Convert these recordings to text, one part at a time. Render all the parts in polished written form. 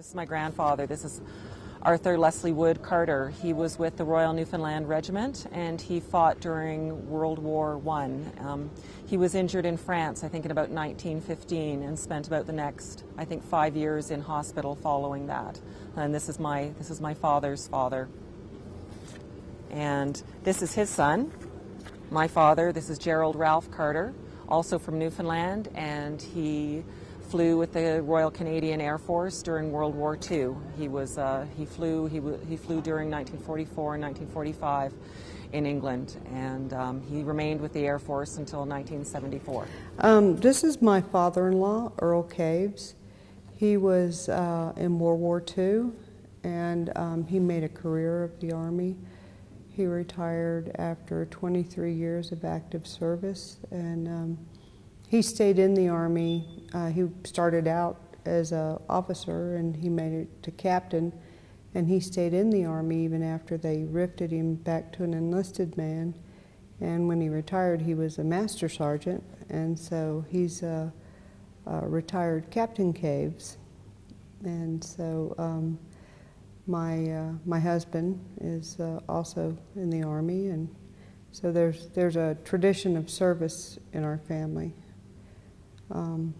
This is my grandfather. This is Arthur Leslie Wood Carter. He was with the Royal Newfoundland Regiment, and he fought during World War I. He was injured in France, I think in about 1915, and spent about the next, I think, 5 years in hospital following that. And this is my father's father. And this is his son, my father. This is Gerald Ralph Carter, also from Newfoundland, and he flew with the Royal Canadian Air Force during World War II. He flew during 1944 and 1945 in England, and he remained with the Air Force until 1974. This is my father-in-law, Earl Caves. He was in World War II, and he made a career of the Army. He retired after 23 years of active service, and he stayed in the Army. He started out as an officer, and he made it to captain, and he stayed in the Army even after they rifted him back to an enlisted man. And when he retired, he was a master sergeant, and so he's a retired Captain Caves. And so my husband is also in the Army, and so there's a tradition of service in our family.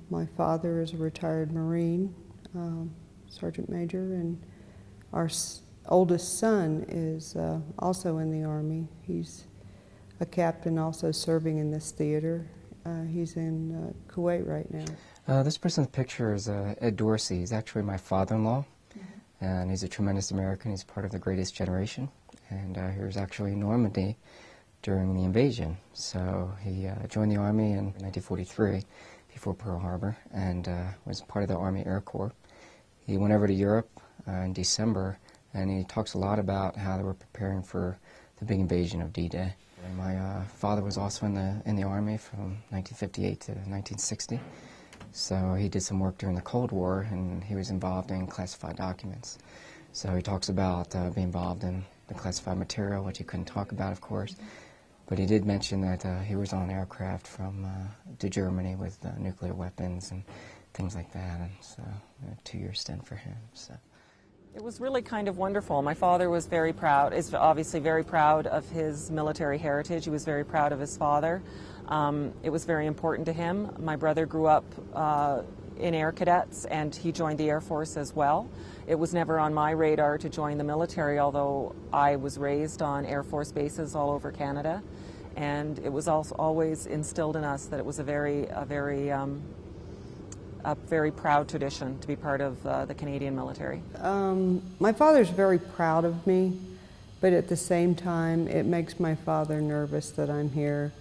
My father is a retired Marine, Sergeant Major, and our oldest son is also in the Army. He's a captain also serving in this theater. He's in Kuwait right now. This person's picture is Ed Dorsey. He's actually my father-in-law, and he's a tremendous American. He's part of the Greatest Generation, and he was actually in Normandy during the invasion. So he joined the Army in 1943. Before Pearl Harbor, and was part of the Army Air Corps. He went over to Europe in December, and he talks a lot about how they were preparing for the big invasion of D-Day. And my father was also in the Army from 1958 to 1960, so he did some work during the Cold War, and he was involved in classified documents. So he talks about being involved in the classified material, which he couldn't talk about, of course. But he did mention that he was on an aircraft to Germany with nuclear weapons and things like that, and so a 2-year stint for him. So it was really kind of wonderful. My father was very proud, is obviously very proud of his military heritage. He was very proud of his father. It was very important to him. My brother grew up in Air Cadets, and he joined the Air Force as well. It was never on my radar to join the military, although I was raised on Air Force bases all over Canada. And it was also always instilled in us that it was a very proud tradition to be part of the Canadian military. My father's very proud of me, but at the same time, it makes my father nervous that I'm here.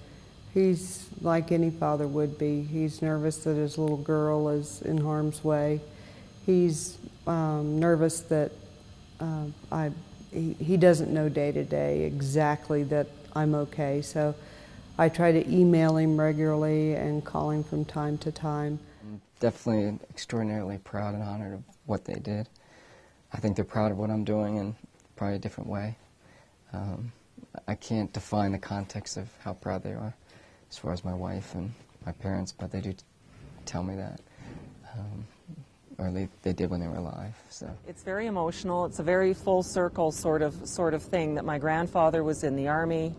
He's like any father would be. He's nervous that his little girl is in harm's way. He's nervous that he doesn't know day to day exactly that I'm okay. So I try to email him regularly and call him from time to time. I'm definitely extraordinarily proud and honored of what they did. I think they're proud of what I'm doing in probably a different way. I can't define the context of how proud they are as far as my wife and my parents, but they do tell me that. Or they did when they were alive. So it's very emotional. It's a very full circle sort of thing that my grandfather was in the Army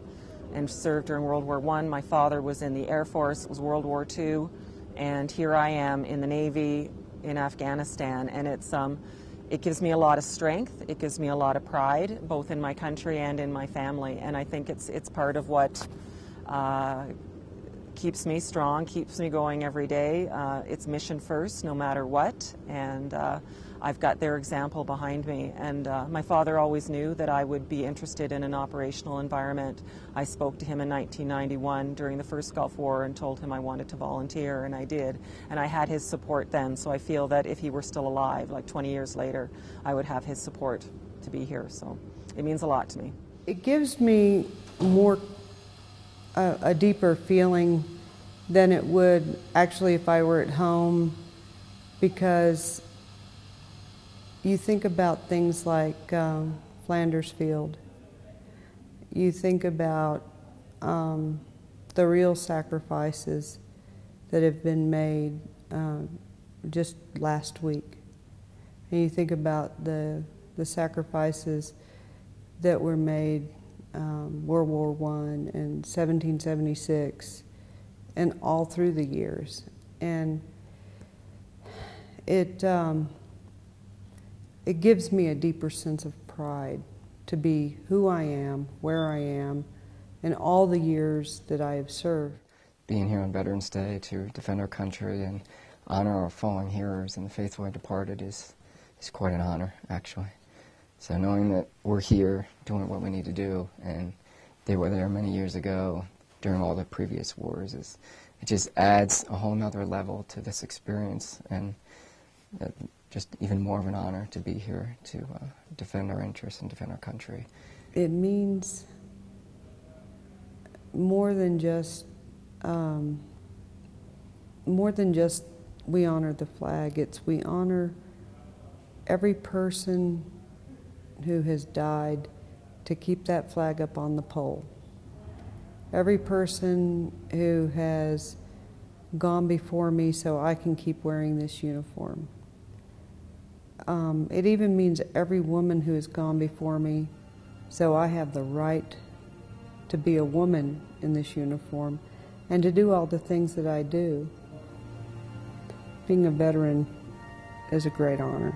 and served during World War I. My father was in the Air Force, was World War II, and here I am in the Navy in Afghanistan. And it gives me a lot of strength. It gives me a lot of pride, both in my country and in my family. And I think it's part of what keeps me strong, keeps me going every day. It's mission first, no matter what, and I've got their example behind me. And my father always knew that I would be interested in an operational environment. I spoke to him in 1991 during the first Gulf War and told him I wanted to volunteer, and I did. And I had his support then, so I feel that if he were still alive, like 20 years later, I would have his support to be here. So it means a lot to me. It gives me a deeper feeling than it would actually if I were at home, because you think about things like Flanders Field. You think about the real sacrifices that have been made just last week. And you think about the sacrifices that were made World War I and 1776 and all through the years. And it gives me a deeper sense of pride to be who I am, where I am, and all the years that I have served. Being here on Veterans Day to defend our country and honor our fallen heroes and the faithfully departed is quite an honor, actually. So knowing that we're here doing what we need to do, and they were there many years ago during all the previous wars, it just adds a whole nother level to this experience, and just even more of an honor to be here to defend our interests and defend our country. It means more than just we honor the flag. It's we honor every person who has died to keep that flag up on the pole. Every person who has gone before me so I can keep wearing this uniform. It even means every woman who has gone before me so I have the right to be a woman in this uniform and to do all the things that I do. Being a veteran is a great honor.